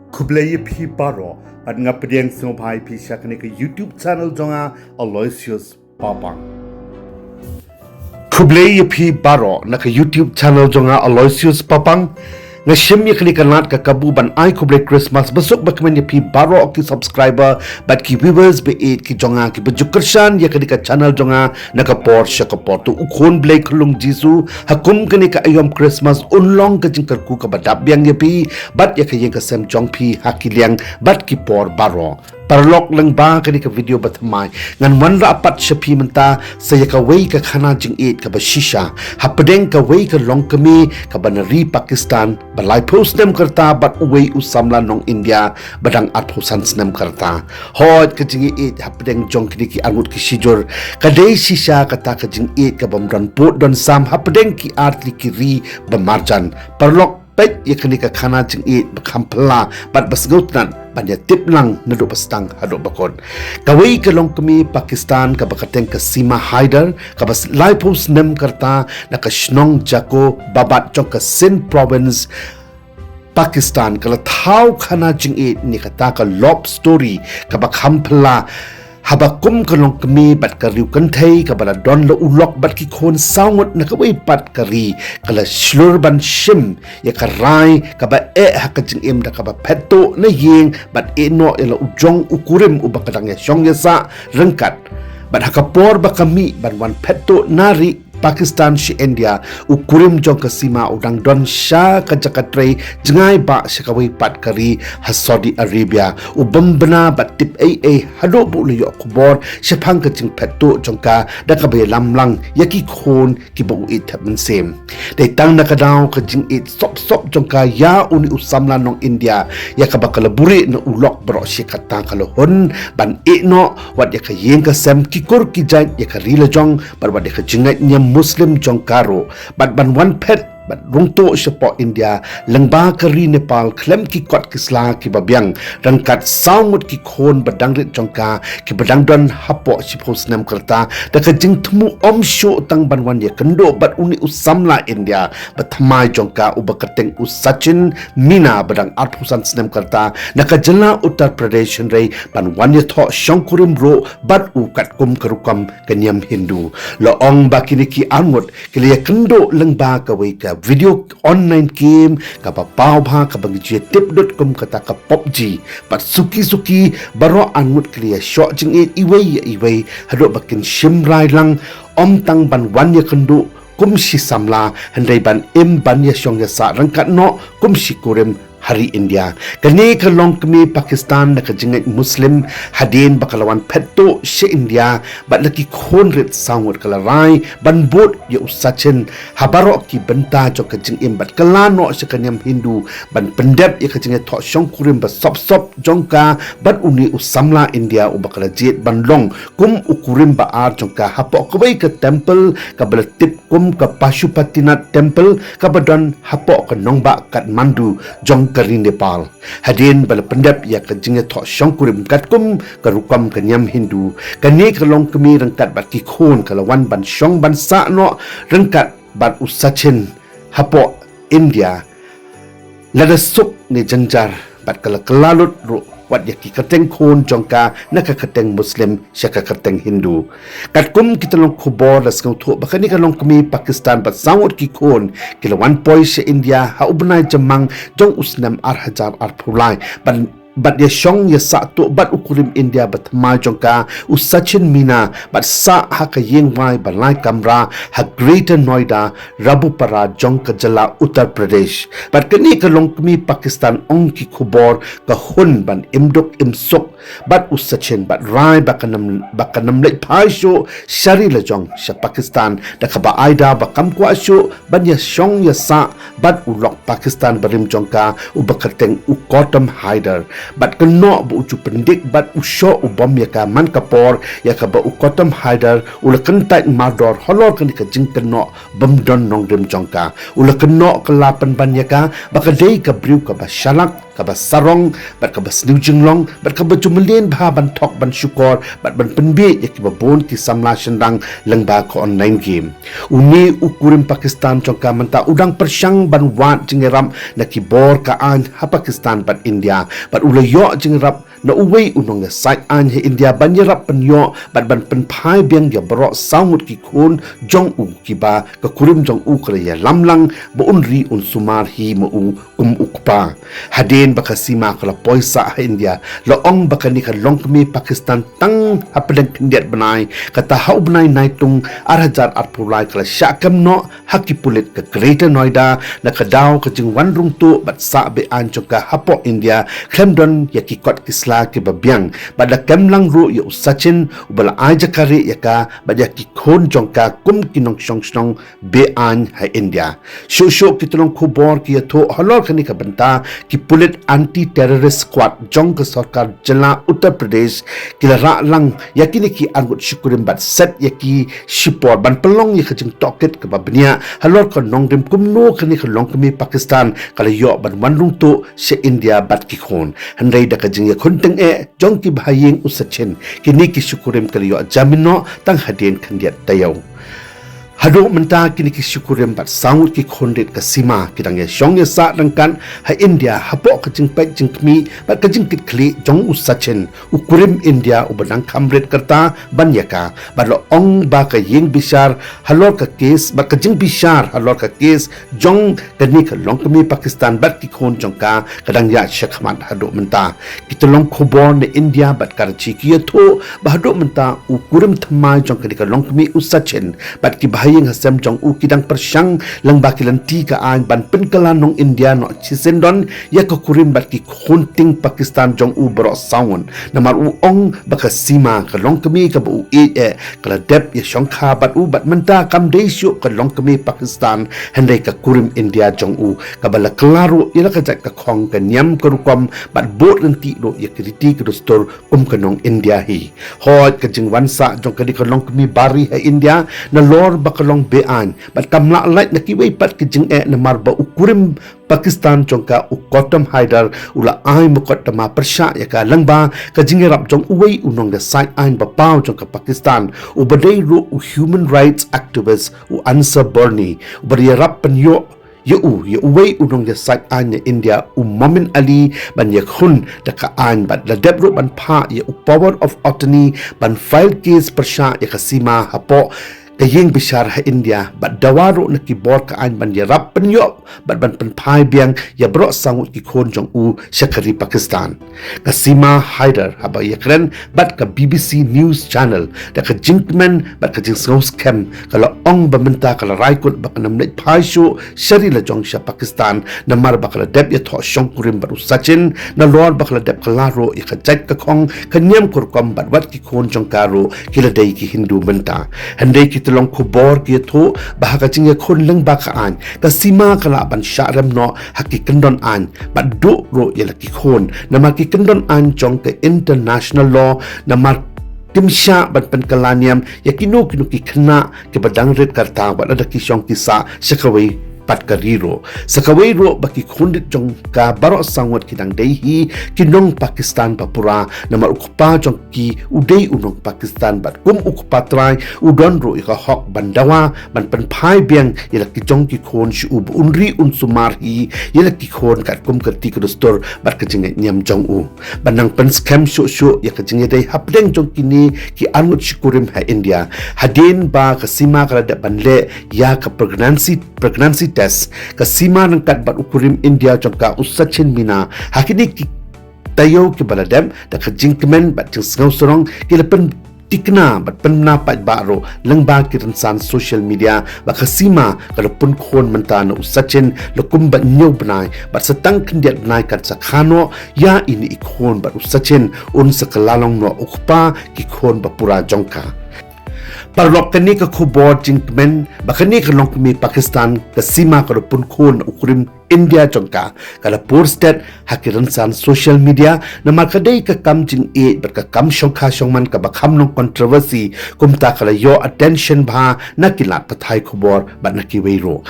Kublai pi baro at ngapdeng snobhai pi shakane ke YouTube channel jonga Aloysius Papang. Kublai pi baro na ke YouTube channel jonga Aloysius Papang. Ngashim ya kini kanat ka kabu ban ai kublai Christmas besok bakmen ya pi baro ki subscriber bat ki viewers be it ki jonga ki bejukershan ya kini ka channel jonga na ka por shakapor tu ukhon blai khulung jisu hakum kini ka ayom Christmas unlong ka jingkar ku ka badap yang ya pi bat ya ka yang ka sem jong pi hakiliang bat ki por baro parlok lyngba kani ka video batmai ngan wanra apat shapi menta saya ka wei ka khana jingied ka ba shisha hapdeng ka wei ka Longkmie ka banari Pakistan balai post nem karta bat wei u samla nong India badang athosan nem karta hot ka jingied hapdeng jong kini ki angut ki shijur ka dei shisha kata ka jingied ka bamran pot don sam hapdeng ki artli ki ri bamarjan parlok pet ya kini ka khana jingied bakhampla bat basgutnan banya tiplang nado pastang hado bakon kawai ka Longkmie Pakistan ka bakateng ka sima haider ka bas laipos nem karta na ka shnong jako babat chong ka Sindh province Pakistan ka thau khana jingied ni kata ka lop story ka bakhampla habakum ka Longkmie bat ka riu kanthei ka bala don lo ulok bat ki khon saungot na ka wei pat ka ri kala shlur ban shim ya ka rai ka ba ha ka jing im da ka ba phetto na yeng bat no ela ujong ukurim ubakadang ya shong ya sa rengkat bat ha ka por ba kami ban wan phetto nari Pakistan si India ukurim jong ka sima udang don sha ka jakatrei jengai ba shakawai pat kari ha Saudi Arabia ubambana bat tip ai hado bu lu yo khobor shapang ka jing phetto jong ka da ka be lamlang yaki khon ki bu it thapin sem dei tang na ka daw ka jing it sop jong ka ya uni usamla nong India ya ka ba kalaburi na ulok bro shikata kalhon ban no wat ya ka yeng ka sem ki kur ki jan ya ka ri lajong bar wat ya ka jingied niam Muslim jongkaro bat ban one pet bat rungtuh sepo India lyngba kari Nepal klem ki kot kisla ki babyang rangkat saungut ki khon badang rit jongka ki badang don hapo sipos nam kerta da ka jing thmu om sho tang ban wan ya kendo bat uni usamla India bat thamai jongka ubakateng u Sachin mina badang athusan snem kerta na ka jala Uttar Pradesh rei ban wan Iathoh Kurim ro bat u kat kum karukam kanyam Hindu lo ong bakini ki angut ki ya kendo lyngba ka wei ka video online game ka pau bha ka bangji tip.com kata ka Pubg bat suki baro angut clear shot jingied iwei hado bakin shimrai lang om tang ban wan ya kynduh kumshi samla handai ban ban ya shong ya sa rangkat no kumshi kurim hari India kani ka Longkmie Pakistan na ka jingied Muslim hadien bakalawan phetto she India bat laki khon rit sangut kala rai ban bot ya Sachin habaro ki benta jo ka jingim bat kala no se kanyam Hindu ban pendep ya ka jingied tho Kurim ba sop jongka bat uni usamla India ubakala jet ban long kum ukurim ba ar jongka hapo kawai ka temple ka balatip kum ka Pashupatinath temple ka badon hapo ka nongba Kathmandu jong kari Nepal hadin bala pendap ya ka jingied tho Kurim katkum karukam kanyam Hindu kani ka Longkmie rangkat bat ki khon kalawan ban shong ban sa no rangkat bat Sachin hapo India lada suk ni janjar bat kala kelalut ru wat yaki kateng khon jongka naka kateng Muslim syaka kateng Hindu katkum kita long khobor las kau tho bakani ka Longkmie Pakistan bat sawut ki khon kilawan poi se India ha ubnai jamang jong usnam hajar pulai bat ya shong ya sa tu bat ukurim India bat ma jongka Sachin mina bat sa ha ka yeng mai balai kamra ha Greater Noida Rabupara jong ka jala Uttar Pradesh bat kani ka Longkmie Pakistan ong ki khobor ka hun ban imdok imsok bat Sachin bat rai bakanam le phai sho shari lajong sha Pakistan da ka ba aida bakam kwa sho ban ya shong ya sa bat ulok Pakistan barim jongka ubakateng ukotam haider bat keno bu ucu pendik bat usyo ubom ya ka man kapor ya ka ba ukotam haider ula kentai mador holor kan ka jing keno bemdon nong dem jongka ula keno kelapan ban ya ka ba ka dei ka briu ka ba shalak ka ba sarong bat ka ba sniu jinglong bat ka ba jumelin ba ban tok ban syukor bat ban penbe ya ki ba bon ki samla shendang lyngba ko online game uni ukurim Pakistan jongka menta udang persyang ban wat jingeram na ki bor ka an ha Pakistan bat India bat ula yo jingerap na uwei unong ya sai an he India ban yerap pen yo bat ban pen phai biang ya bro saumut ki khun jong kiba ka kurim jong ka ya lamlang bo unri un sumar hi mo ukpa hadin baka sima kala poisa ha India lo ong baka ni ka Longkmie Pakistan tang hapdeng kindiat banai kata hau banai naitung arhajar atpulai kala syakam no hakipulit ke Greater Noida na kadaw ka jing wan rungtuh bat sa be an ka hapo India klemdon ya ki kot kisla ki babyang bada kemlang ru ya Sachin ubala aja kari ya ka bada ki khon jong ka kum kinong shong be an ha India shu kitulong khubor ki Iathoh halor kani ka banta ki pulit anti terrorist squad jong ka sarkar jala Uttar Pradesh ki ra lang ya kini ki angut syukurim bat set ya ki shipor ban pelong ya ka jing toket ka babnia halor ka nongdim kumno kani ka Longkmie Pakistan kala yo ban wan rungtuh se India bat ki khon handai da ka jing ya khunting jong ki bhaying Sachin kini ki syukurim kala yo jamino tang hadien kandiat tayaw hado menta kini ki syukurim bat sangut ki khondet ka sima kidang ya syong ya sa rangkan ha India hapo ka jing pek jing kmi bat ka jing kit kli jong Sachin ukurim India ubanang kamret karta ban yaka bat lo ong ba ka ying bishar halor ka kes bat ka jing bishar halor ka kes jong kani ka Longkmie Pakistan bat ki khon jong ka kadang ya syakmat hado menta kitolong khobor ne India bat Karachi ki Iathoh ba hado menta ukurim thamai jong kani ka Longkmie Sachin bat ki haying hasem jong kidang persyang lang bakilanti ka an ban penkalan nong India no chisendon ya ka kurim bat ki khunting Pakistan jong bro saun namar ong baka sima ka Longkmie ka bu kala dep ya shongkha bat bat menta kam deisyo ka Longkmie Pakistan handai ka kurim India jong ka bala klaro ila ka jak ka khong ka niam ka rukom bat bot renti ro ya riti ka dustur ka nong India hi hot ka jingwansa jong ka di ka Longkmie bari ha India na lor kalong bean bat kamla light na kiway pat kijing na marba ukurim Pakistan jongka ukotam haidar ula ai mukotama persya ya ka lyngba ka jingirap jong uway unong da sai ain bapaw jongka Pakistan ubadai ru human rights activist answer Bernie ubadiyarap penyo ya uway unong da sai ain na India Mamin Ali ban ya Khun da ka ain bat la debro ban pa ya power of attorney ban file case persya ya kasima hapo kaying bishar ha India bat dawaro na kibor ka an ban yarap penyo bat ban penpai biang ya bro sangut ki khon jong syakari Pakistan kasima haider haba yakren bat ka BBC News Channel da ka jinkmen bat ka jing scam kala ong bamenta kala raikut bak nam net phai shu shari lajong sha Pakistan na mar bakala deb Iathoh shong kurim bat Sachin na lor bakala deb kalaro ya ka jat ka khong kanyam kurkom bat wat ki khon jong karo kila dai ki Hindu menta handai ki long kubor ki Iathoh bahaka jing ya khon lyngba ka an ka sima kala ban syaram no haki kendon an bat do ro ya laki khon na ma ki kendon an jong ka international law na mar timsya bat penkalaniam ya kino ki khana ke badang red karta bat ada ki syong kisa sakawai pat kariro sakawero baki khundit jong ka baro sangot kidang dehi kinong Pakistan papura namar ukpa jong ki udai unong Pakistan bat kum ukpa trai udon ro ika hok bandawa ban penpai biang ila ki jong ki khon shu unri unsumar hi ila ki khon kat kum kerti ke dustur bat ke jingied niam jong banang pen scam shu ya ke jingied dai hapdeng jong kini ki angut syukurim ha India hadin ba kasima kala da banle ya ka pregnancy test kasima ng bat ukurim India jongka Sachin mina hakini ki tayo ki baladem da ka jinkmen bat jing sngaw sorong kilapen tikna bat pennapat baro lyngba kiransan social media ba kasima kalapun khon mentana Sachin lakum bat nyaw benai bat setang kendiat benai kat sakhano ya ini ikhon bat Sachin un sakalalong no ukpa ki khon bapura jongka parlok kani ka khubor jingmen bakani ka Longkmie Pakistan kasima ka pun khon ukurim India jongka kala porstet hakiran san social media na markadai ka kam jingied ber ka kam shongkha shongman ka bakham nong controversy kumta kala yo attention bha nakilat pathai khobor ba nakiweiro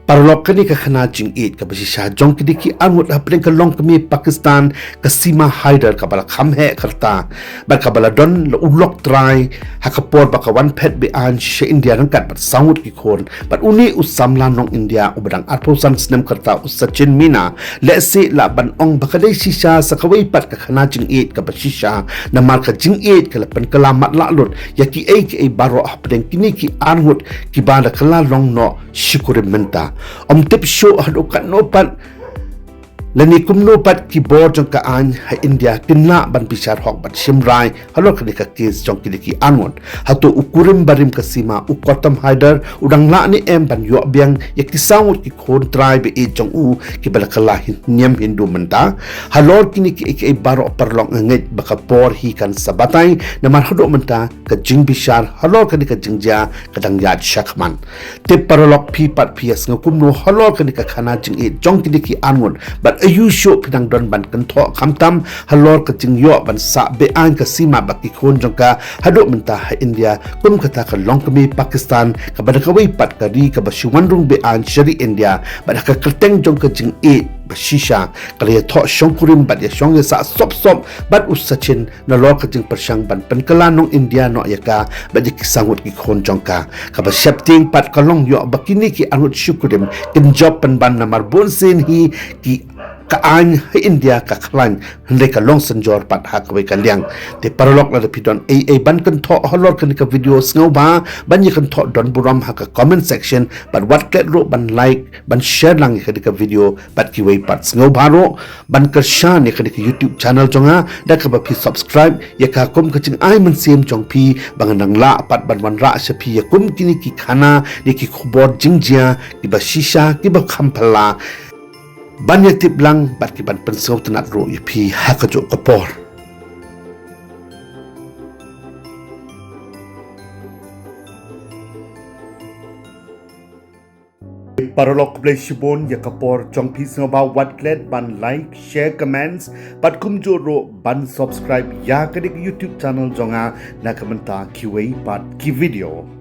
parlok kani ka khana jingied ka basisha jong kidi ki angut hapdeng ka Longkmie Pakistan ka sima haider ka bala kham he karta bar ka bala don ulok try hakapor ba ka wan Phet be an she India nang kat bat sangut ki khon bat uni samla nong India ubadang arposan snem karta Sachin mina let's say la ban ong bakadai shisha sa kawai pat ka khana jingied ka basisha na mar ka jingied ka lapan kala mat la lut yaki ai baro hapdeng kini ki angut ki ba la kala long no shikurim menta om tip show hadukat nopat lani kumno pat ki board jong ka an ha India kinna ban bishar hok bat shimrai halor kani ka case jong kini ki angon hatu ukurim barim ka sima ukotam haider udang la ni em ban yo biang yakti sangut ki khon tribe e jong u ki balakala niam hindu menta halor kini ki baro perlong nget baka por hi kan sabatai na mar hado menta ka jing bishar halor kani ka jingja kadang yat shakman te parolok pi pat ps ngakumno halor kani ka khana jing e jong kini ki angon but ayu show pinang don ban kan tho khamtam halor ka jing yo ban sa be an ka sima baki khon jong ka hado menta ha India kum kata ka Longkmie Pakistan ka badakawai pat ka ri ka basuwan rung be an shari India badaka kerteng jong ka jing e shisha kali Iathoh shong Kurim bat ya shong ya sa sop bat Sachin na lor ka jing persang ban penkala nong India no yaka bat ya kisangut ki khon jong ka ba shapting pat kalong yo bakini ki anut syukurim kin job pen ban na marbon sin hi ki kaan India ka klan hendai ka long senjor pat ha kawai kaliang te parolok la pidon ban kan tho holor kan ka video sngo ba ban ye kan tho don buram ha ka comment section but what klet ro ban like ban share lang ka video pat ki wei pat sngo ba ro ban ka shan ye ka YouTube channel jonga da ka ba phi subscribe ye ka kum ka ching ai man sim jong phi banganang la pat ban wan ra sha phi ye kum kini ki khana ni ki khobor jingjia ki ba shisha ki ba khampala banyak tip lang bat ki ban pensau tenat ro pi hakajo kapor parolok play shibon ya kapor chong pi sngoba watlet ban like share comments bat kum jo ro ban subscribe ya kadik YouTube channel jonga na kamenta kiwei pat ki video